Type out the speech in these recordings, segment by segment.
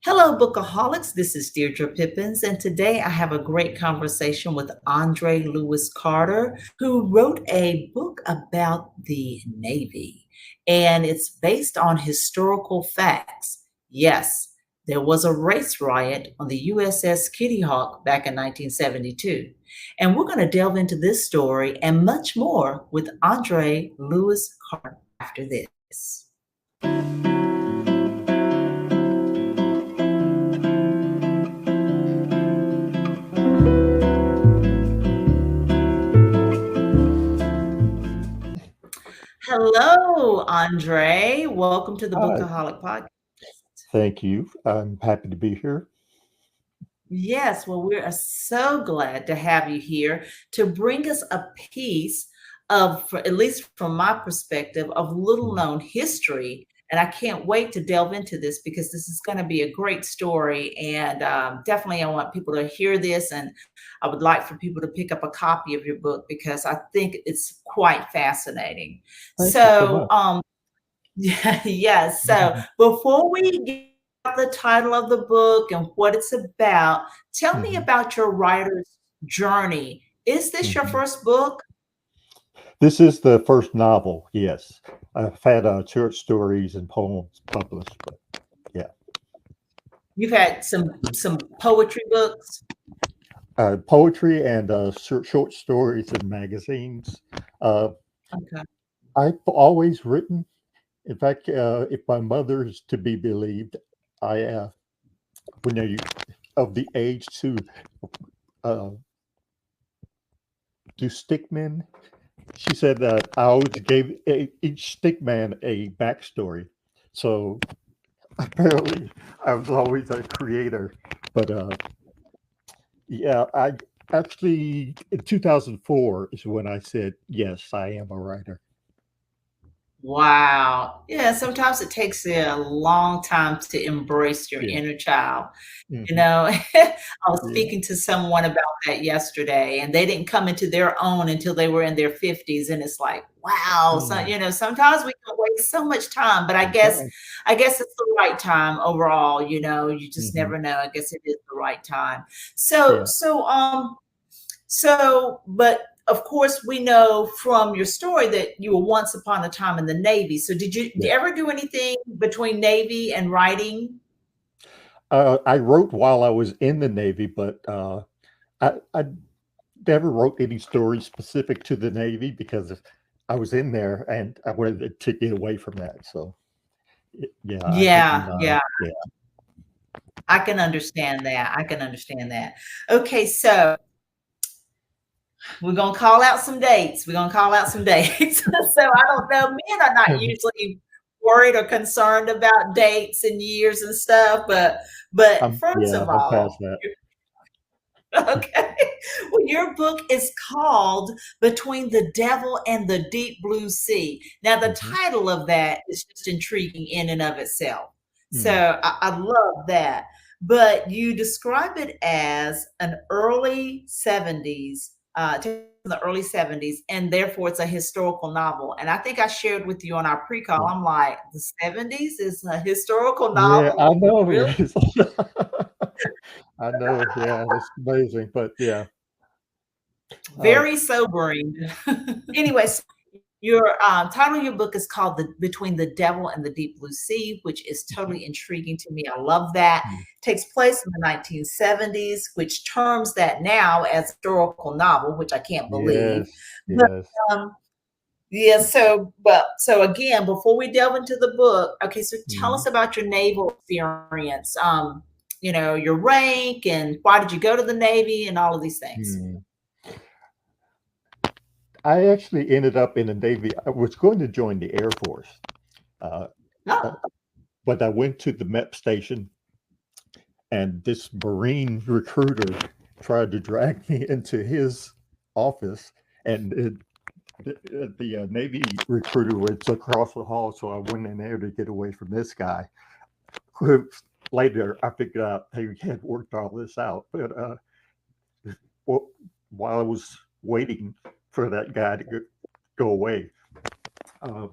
Hello, Bookaholics. This is Deirdre Pippins, and today I have a great conversation with André Lewis Carter, who wrote a book about the Navy, and it's based on historical facts. Yes, there was a race riot on the USS Kitty Hawk back in 1972, and we're going to delve into this story and much more with André Lewis Carter after this. Hello, Andre. Welcome to the Hi, Bookaholic podcast. thank you. I'm happy to be here. Yes, well, we are so glad to have you here to bring us a piece of, at least from my perspective, of little Mm. known history. And I can't wait to delve into this because this is going to be a great story. And definitely, I want people to hear this. And I would like for people to pick up a copy of your book because I think it's quite fascinating. Thank you so So, much. yeah, yes. So Mhm. before we get the title of the book and what it's about, tell me Mhm. about your writer's journey. Is this your Mhm. first book? This is the first novel, yes. I've had short stories and poems published, but yeah. You've had some poetry books. Poetry and short stories in magazines. Uh, Okay. I've always written. In fact, if my mother is to be believed, I, when you of the age to uh, do stickmen, she said that I always gave each stickman a backstory. So apparently, I was always a creator. But yeah, I actually in 2004 is when I said yes, I am a writer. Wow. Yeah, sometimes it takes a long time to embrace your Yeah. inner child. You Hmm. know, I was Yeah. speaking to someone about that yesterday, and they didn't come into their own until they were in their 50s, and it's like, wow. So, Mm. sometimes we can waste so much time, but I That's guess right. I guess it's the right time overall, you just Hmm. never know. I guess it is the right time. So, Yeah. so but of course we know from your story that you were once upon a time in the Navy. So did you Yeah. ever do anything between Navy and writing? I wrote while I was in the Navy, but I never wrote any stories specific to the Navy because I was in there and I wanted to get away from that. So yeah, I didn't. Yeah, yeah. Yeah. I can understand that. I can understand that. Okay, so we're gonna call out some dates. We're gonna call out some dates. So I don't know. Men are not usually worried or concerned about dates and years and stuff, but first Yeah, of I'm past all, that. okay. Well, your book is called Between the Devil and the Deep Blue Sea. Now, the Mhm. title of that is just intriguing in and of itself. So Mm. I love that. But you describe it as an early 70s, the early 70s, and therefore it's a historical novel. And I think I shared with you on our pre-call, Yeah. I'm like, the 70s is a historical Yeah, I novel? know. Really? I know, yeah, it's amazing, but yeah. Uh, Very sobering. Anyways, your title of your book is called Between the Devil and the Deep Blue Sea, which is mhm, totally intriguing to me. I love that. mm. Takes place in the 1970s, which terms that now as historical novel, which I can't believe. Yes, But yes. um, yeah, so again, before we delve into the book, okay, so tell us Mhm, about your naval experience. Your rank and why did you go to the Navy and all of these things. mm. I actually ended up in the Navy. I was going to join the Air Force, uh, uh, Oh, but I went to the MEP station, and this Marine recruiter tried to drag me into his office, and the Navy recruiter was across the hall, so I went in there to get away from this guy. Later, I figured out he had worked all this out, but well, while I was waiting for that guy to go away, uh,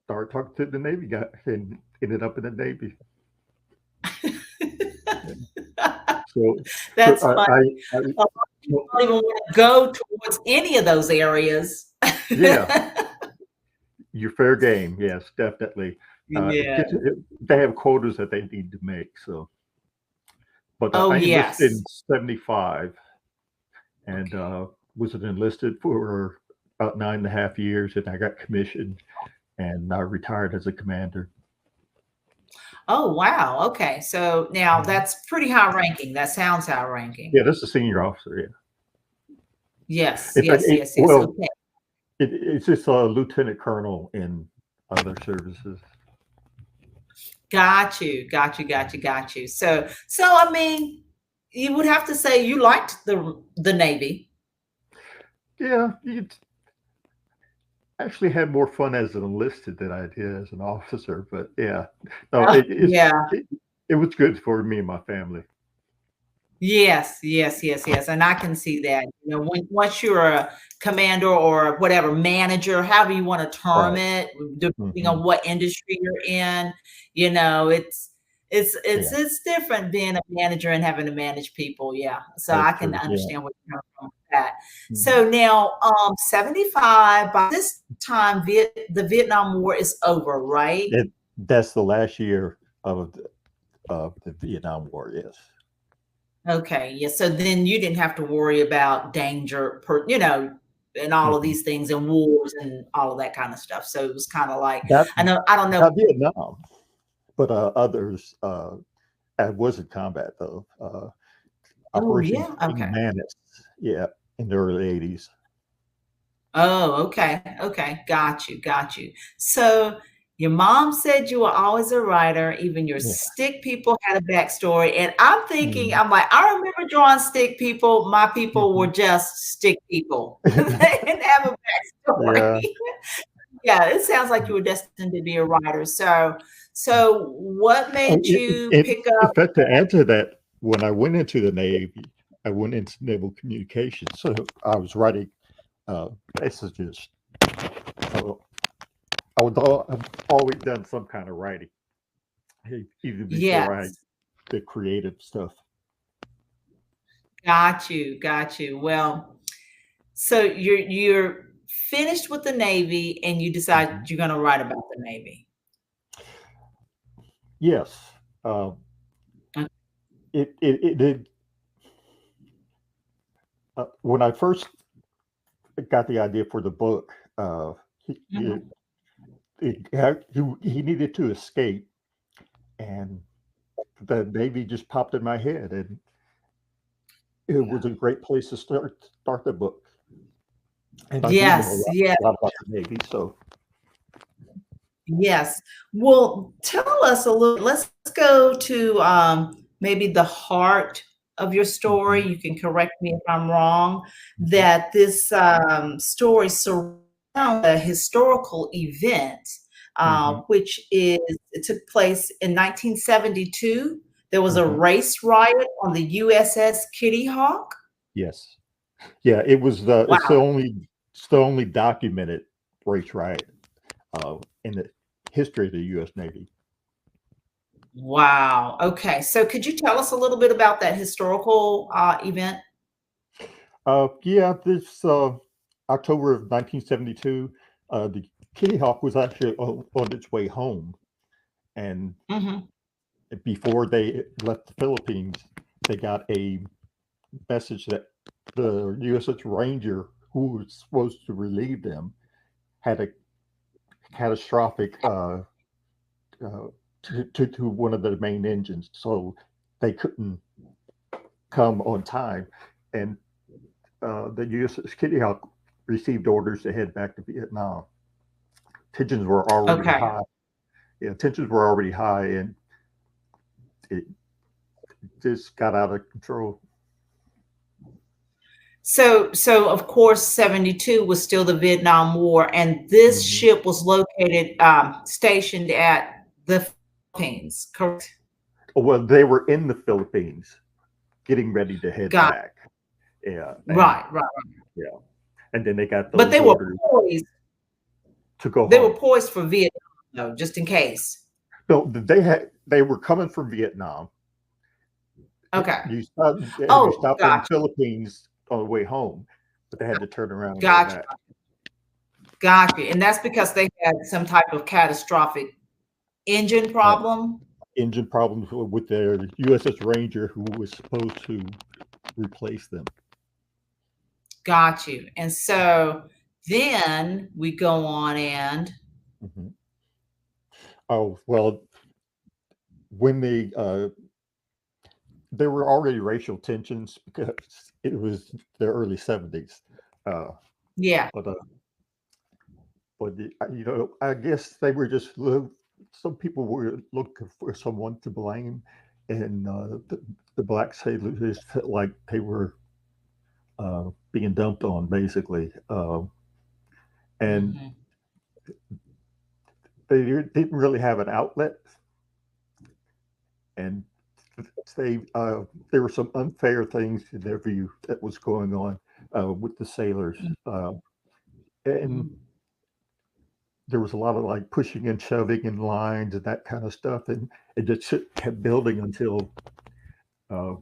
started talking to the Navy guy and ended up in the Navy. So, so That's funny. I A lot of people well, don't even want to go towards any of those areas. yeah, you're fair game. Yes, definitely. Yeah. They have quotas that they need to make. So, but Oh, I enlisted yes. in '75 and Okay. was enlisted for about 9.5 years, and I got commissioned and I retired as a commander. Oh, wow. Okay. So now Mhm. that's pretty high ranking. That sounds high ranking. Yeah, that's a senior officer. Yeah. Yes, In fact, yes, yes, yes. Okay. it's just a lieutenant colonel in other services. Got you. Got you. Got you. Got you. So I mean, you would have to say you liked the Navy. Yeah, you actually had more fun as an enlisted than I did as an officer. But yeah, no, Yeah. it was good for me and my family. Yes, yes, yes, yes, and I can see that. Once you're a commander or whatever, manager, however you wanna term Right. it, depending Hmm. on what industry you're in, Yeah. it's different being a manager and having to manage people, yeah. So That's I can true. Yeah. understand where you're coming from with that. Mhm. So now, 75, by this time, the Vietnam War is over, right? That's the last year of the Vietnam War. Yes. Okay, yeah, so then you didn't have to worry about danger and all of Hmm. these things and wars and all of that kind of stuff. So it was kind of like Not I don't know. not Vietnam, but others. I was in combat though. Oh, Operation yeah, Praying okay. Mantis. Yeah, in the early '80s. Oh, okay, okay, got you, got you. So your mom said you were always a writer, even your Yeah. stick people had a backstory. And I'm thinking, Mhm. I'm like, I remember drawing stick people. My people were Mhm. just stick people. They didn't have a backstory. Yeah. Yeah, it sounds like you were destined to be a writer. So what Oh, made you it pick in up? fact, to answer that, when I went into the Navy, I went into naval communications, so I was writing messages. So I've always done some kind of writing, even before I Yes, the creative stuff. got you, got you. Well, so you're finished with the Navy and you decide Mhm. you're gonna write about the Navy. Yes, uh, Uh, it when I first got the idea for the book, he, it, mhm. he needed to escape, and the Navy just popped in my head, and it Yeah. was a great place to start the book. And I do know Yes, yes, a lot about the Navy, so yes. Well, tell us a little. Let's go to maybe the heart of your story. mhm, You can correct me if I'm wrong. mhm, That this story surrounds a historical event, mhm, which is it took place in 1972. There was a mhm. race riot on the USS Kitty Hawk. Yes, yeah. Wow. It's the only documented race riot in the history of the U.S. Navy. Wow. Okay. So could you tell us a little bit about that historical event? Yeah, this October of 1972, the Kitty Hawk was actually on its way home, and Hmm. before they left the Philippines, they got a message that the USS Ranger, who was supposed to relieve them, had a catastrophic uh, to one of the main engines, so they couldn't come on time, and the USS Kitty Hawk received orders to head back to Vietnam. Tensions were already Okay. high. Yeah, tensions were already high, and it just got out of control. So of course, 72 was still the Vietnam War, and this Mhm. ship was located, stationed at the Philippines, correct? Well, they were in the Philippines, getting ready to head Got back. Yeah, and right, right, right. yeah, and then they got But those orders to go they were home. poised for Vietnam, though, just in case. So they were coming from Vietnam, Okay. You Oh, stopped in the gotcha. Philippines on the way home, but they had to turn around and go Gotcha. back. Gotcha. And that's because they had some type of catastrophic engine Uh, problem. Engine problems with their USS Ranger, who was supposed to replace them. Got you. And so then we go on and Mhm. Oh well, when there were already racial tensions because it was the early '70s, uh, yeah. but I guess they were just some people were looking for someone to blame, and the black sailors just felt like they were being dumped on, basically, and Mhm. they didn't really have an outlet, and they there were some unfair things in their view that was going on with the sailors, uh, and Mhm. there was a lot of like pushing and shoving in lines and that kind of stuff, and it just kept building until uh,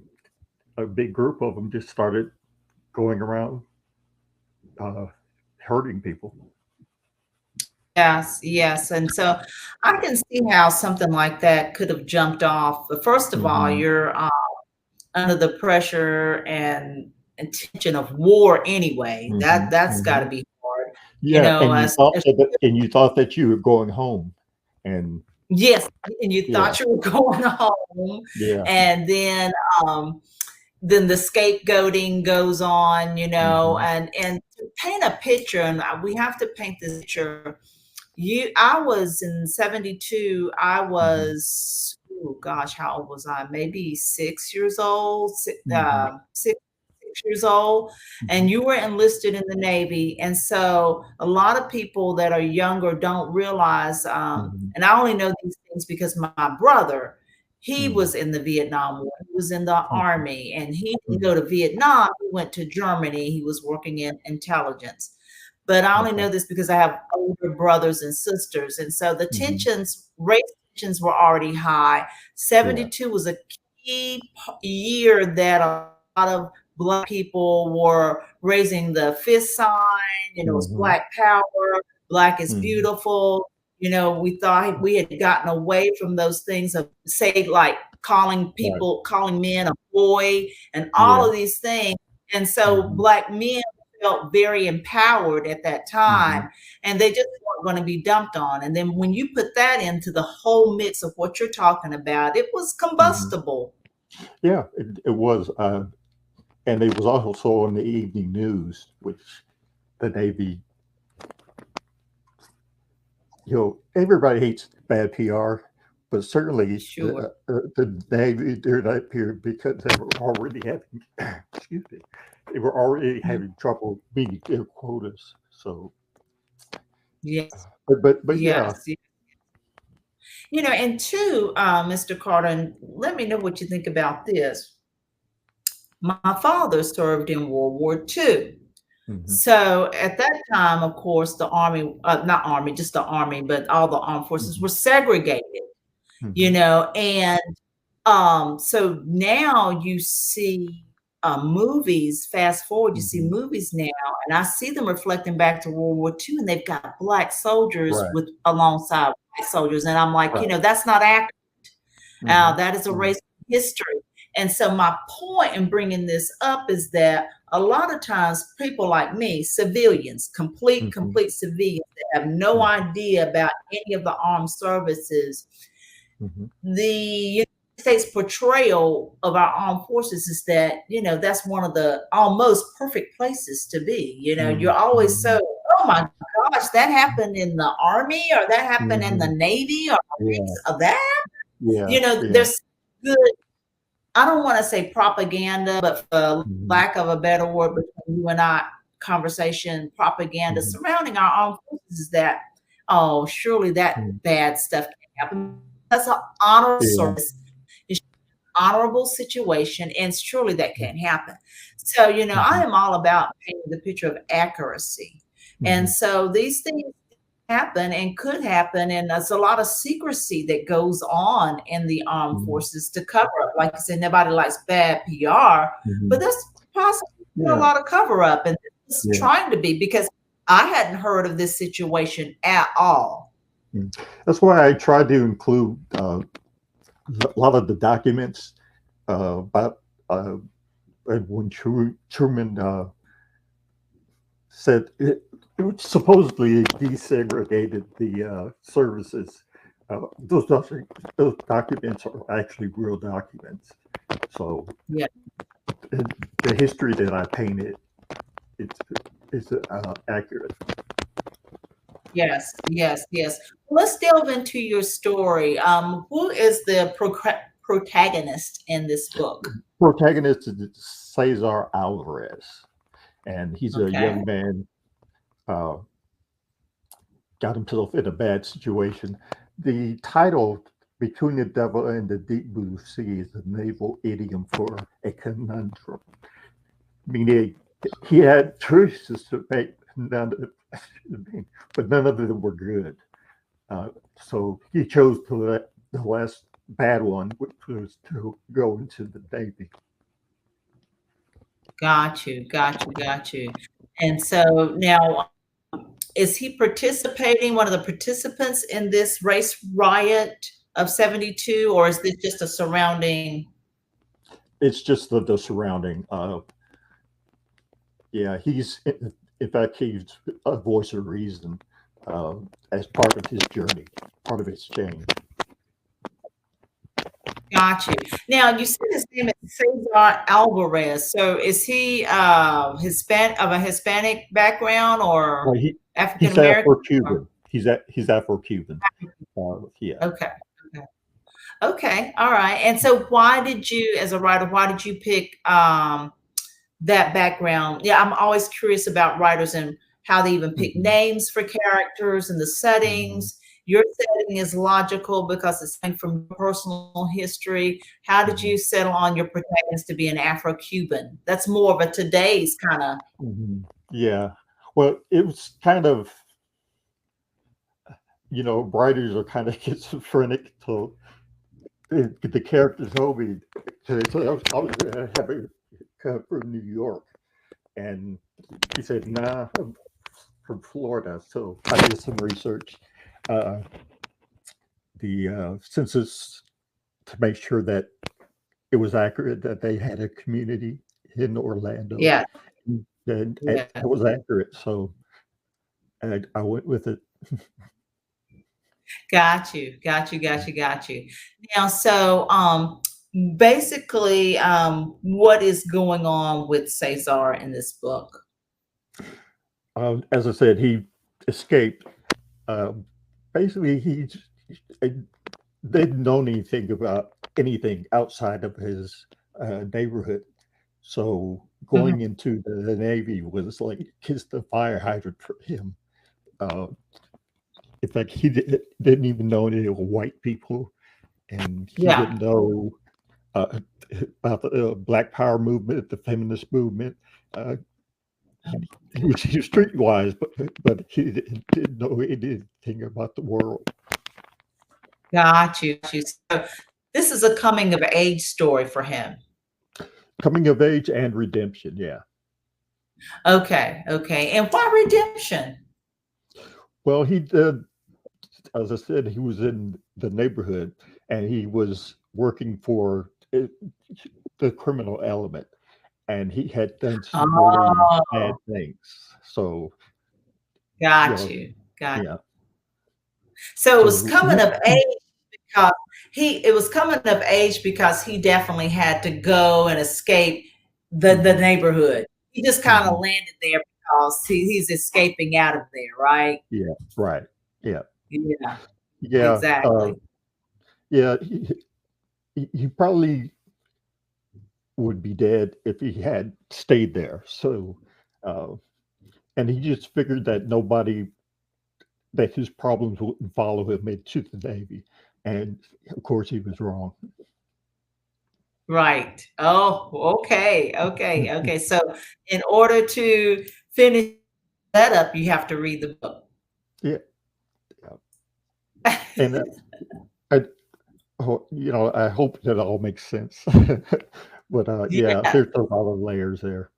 a big group of them just started going around uh, hurting people. Yes, yes. And so I can see how something like that could have jumped off. But first of all, Hmm. you're under the pressure and tension of war anyway. Hmm. That's got to Hmm. be hard, Yeah, as and you thought that you were going home, and yes, and you yeah, thought you were going home, yeah, and um, then the scapegoating goes on, hmm, and to paint a picture, and we have to paint this picture. I was in 72. I hmm, was, oh gosh, how old was I? Maybe 6 years old, hmm, 6 years old, hmm, and you were enlisted in the Navy. And so a lot of people that are younger don't realize, hmm, and I only know these things because my brother, he hmm, was in the Vietnam War. He was in the hmm, Army, and he didn't hmm. go to Vietnam. He went to Germany. He was working in intelligence. But I only Okay. know this because I have older brothers and sisters. And so the Hmm. race tensions were already high. Yeah. 72 was a key year that a lot of Black people were raising the fist sign, it was Hmm. Black power, Black is Hmm. beautiful. We thought we had gotten away from those things of, say, like Right. calling men a boy and all Yeah. of these things. And so Hmm. Black men felt very empowered at that Hmm. time, and they just weren't going to be dumped on. And then when you put that into the whole mix of what you're talking about, it was Hmm. combustible. Yeah, it was, and it was also on the evening news, which the Navy, everybody hates bad PR, but certainly Sure. the Navy during that period, because they were already having, excuse me, they were already Mhm. having trouble meeting their quotas. So, Yes. but yeah. Yes. And two, Mr. Carter, and let me know what you think about this. My father served in World War II. Hmm. So at that time, of course, the Army, not Army, just the Army, but all the armed forces Hmm. were segregated, Hmm. and so now you see movies, fast forward, you see Hmm. movies now, and I see them reflecting back to World War II, and they've got Black soldiers Right. with alongside white soldiers. And I'm like, Right. that's not accurate. Hmm. That is a Hmm. race history. And so my point in bringing this up is that a lot of times people like me, civilians, Hmm. complete civilians that have no Hmm. idea about any of the armed services, Hmm. the United States portrayal of our armed forces is that, that's one of the almost perfect places to be. You're always so, Hmm. oh my gosh, that happened in the Army, or that happened in the Hmm. Navy, or Yeah. that. Yeah. Yeah. There's good, I don't want to say propaganda, but for Hmm. lack of a better word, between you and I, conversation, propaganda Hmm. surrounding our armed forces is that, oh, surely that Hmm. bad stuff can happen. That's an honorable Yeah. service. It's an honorable situation, and surely that can't happen. So, I Hmm. am all about painting the picture of accuracy. And Hmm. so these things happen and could happen, and there's a lot of secrecy that goes on in the armed Mhm. forces to cover up. Like you said, nobody likes bad PR, but Mhm. there's possibly a Yeah, lot of cover up, and it's yeah. trying to be because I hadn't heard of this situation at all. Mm. That's why I tried to include a lot of the documents about when Truman said it supposedly desegregated the services. Those documents are actually real documents. So Yeah. the history that I painted it's is accurate. Yes, yes, yes. Let's delve into your story. Who is the protagonist in this book? Protagonist is Cesar Alvarez, and he's a Okay. young man. Uh, got himself in a bad situation. The title "Between the Devil and the Deep Blue Sea" is a naval idiom for a conundrum, meaning he had choices to make, but none of them were good. So he chose to let the last bad one, which was to go into the Navy. Got you, got you, got you. And so now, is he participating, one of the participants in this race riot of 72, or is this just a surrounding? It's just the surrounding. Yeah, in fact he's a voice of reason uh, as part of his journey, part of his change. Got you. Now, you said his name is Cesar Alvarez. So is he of a Hispanic background Well, or African he's American? Afro-Cuban. He's Afro-Cuban. Yeah. Okay. Okay. Okay. All right. And so why did you, as a writer, why did you pick that background? Yeah, I'm always curious about writers and how they even pick Mhm. names for characters and the Mhm. settings. Your setting is logical because it's coming from personal history. How did Mhm. you settle on your protagonist to be an Afro-Cuban? That's more of a today's kind of. Mhm. Yeah. Well, it was kind of, writers are kind of schizophrenic. So the character told me, so I was going to have it come from New York. And he said, nah, I'm from Florida. So I did some research. Uh, the census to make sure that it was accurate that they had a community in Orlando, Yeah. and it Yeah. was accurate. So I went with it. Got you. Got you. Got you. Got you. Now, so basically, what is going on with Cesar in this book? As I said, he escaped. Um, Basically, they didn't know anything about anything outside of his neighborhood. So Mhm. going into the Navy was like kiss the fire hydrant for him. Uh, in fact, didn't even know any of the white people, and he Yeah. didn't know uh, about the Black Power movement, the feminist movement. Uh, he was streetwise, but he didn't know anything about the world. Got you. Got you. So this is a coming of age story for him. Coming of age and redemption, yeah. Okay. Okay. And why redemption? Well, he did, as I said, he was in the neighborhood and he was working for the criminal element, and he had done some really bad Oh, things. So, you got know, you. Got yeah. so it was So, coming of age because it was coming of age because he definitely had to go and escape the mhm, neighborhood. He just kind of mhm, landed there because he's escaping out of there, right? yeah, right, yeah, Yeah, yeah, exactly. yeah. He probably would be dead if he had stayed there. So, uh, and he just figured that nobody that his problems wouldn't follow him into the Navy, and of course he was wrong. Right. Oh, okay. Okay. Okay. So in order to finish that up, you have to read the book. Yeah. And I, I hope that all makes sense. But yeah, Yeah. there's a lot of layers there.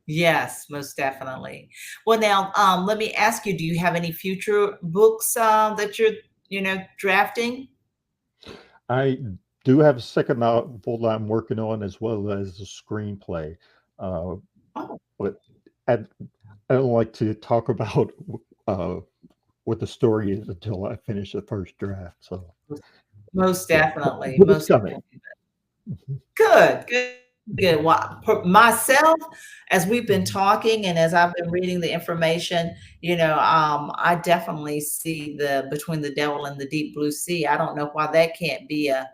Yes, most definitely. Well, now, let me ask you, do you have any future books, that you're, drafting? I do have a second novel that I'm working on as well as a screenplay. Uh, Oh, but I, I don't like to talk about uh, what the story is until I finish the first draft. So most yeah, definitely, but it's most coming. definitely. Good, good, good. Well, for myself, as we've been Mhm. talking and as I've been reading the information, I definitely see the Between the Devil and the Deep Blue Sea. I don't know why that can't be a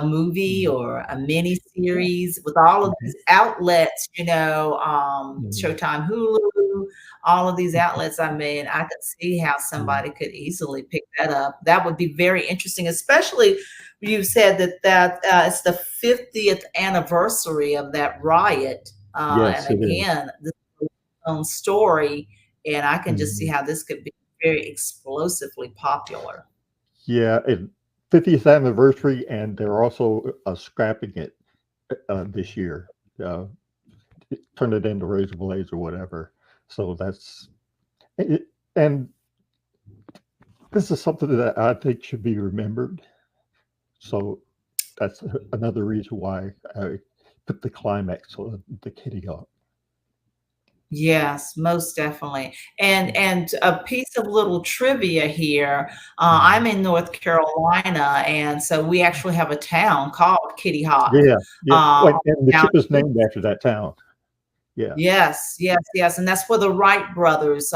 movie Mhm. or a mini series with all of Mhm. these outlets, Mhm. Showtime, Hulu, all of these outlets. I mean, I could see how Mhm. somebody could easily pick that up. That would be very interesting, especially you said that it's the 50th anniversary of that riot, and Yes, it is. again, this is its own story, and I can just see Mhm. how this could be very explosively popular. Yeah, and 50th anniversary, and they're also scrapping it this year. Uh, Turn it into razor blades or whatever. So that's it, and this is something that I think should be remembered. So that's another reason why I put the climax on the Kitty Hawk. Yes, most definitely. And a piece of little trivia here, Mhm. I'm in North Carolina, and so we actually have a town called Kitty Hawk. Yeah, yeah. Uh, Like, and the Down ship is named after that town. Yeah. Yes, yes, yes, and that's where the Wright brothers,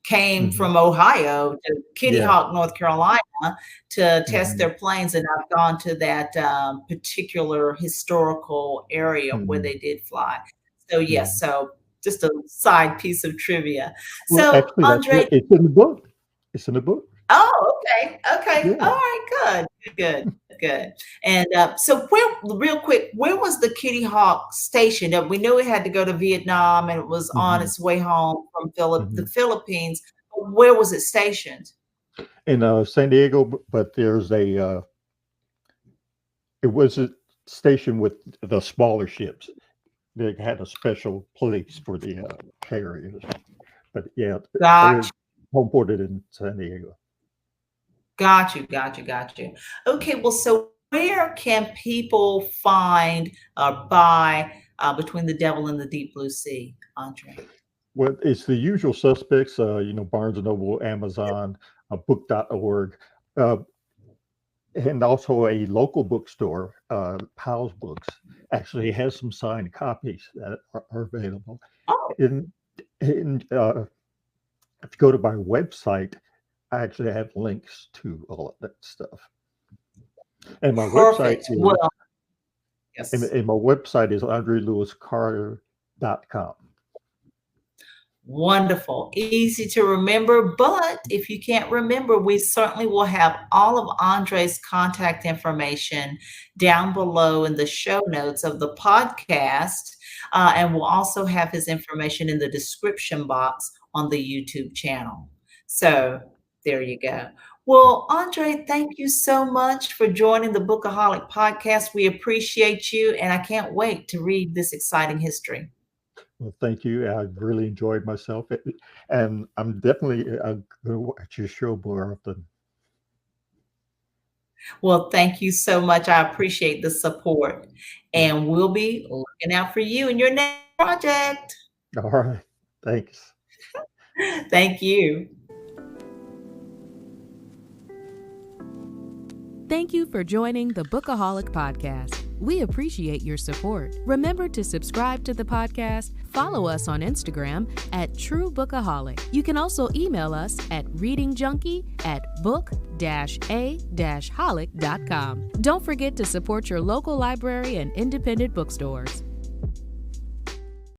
came Mhm. from Ohio to Kitty Yeah. Hawk, North Carolina to test Mhm. their planes, and I've gone to that, particular historical area where Mhm. they did fly. So, yes, Mhm. so just a side piece of trivia. Well, So, actually, Andre. it's in the book. It's in the book. Oh, okay, okay, Yeah. alright, good, good, good, and, so where real quick, where was the Kitty Hawk stationed? We knew it had to go to Vietnam, and it was on Mhm. its way home from the Mhm. Philippines, but where was it stationed? In San Diego, but there's it was a station with the smaller ships. They had a special place for the carriers. But yeah, they're Got homeported in San Diego. got you, got you, got you. Okay, well, so where can people find or buy, Between the Devil and the Deep Blue Sea, Andre? Well, it's the usual suspects, Barnes& and Noble, Amazon, book.org, uh, and also a local bookstore, Powell's Books, actually has some signed copies that are available. Oh, And, and if you go to my website, I actually have links to all of that stuff. And my website perfect. is Well, yes. and my website is andrelewiscarter.com. Wonderful. Easy to remember, but if you can't remember, we certainly will have all of Andre's contact information down below in the show notes of the podcast. And we'll also have his information in the description box on the YouTube channel. So there you go. Well, Andre, thank you so much for joining the Bookaholic podcast. We appreciate you, and I can't wait to read this exciting history. Well, thank you. I've really enjoyed myself, and I'm definitely going to watch your show more often. Well, thank you so much. I appreciate the support, Yeah. and we'll be looking out for you and your next project. All right. Thanks. Thank you. Thank you for joining the Bookaholic podcast. We appreciate your support. Remember to subscribe to the podcast, follow us on Instagram at True Bookaholic. You can also email us at readingjunkie@book-a-holic.com. Don't forget to support your local library and independent bookstores.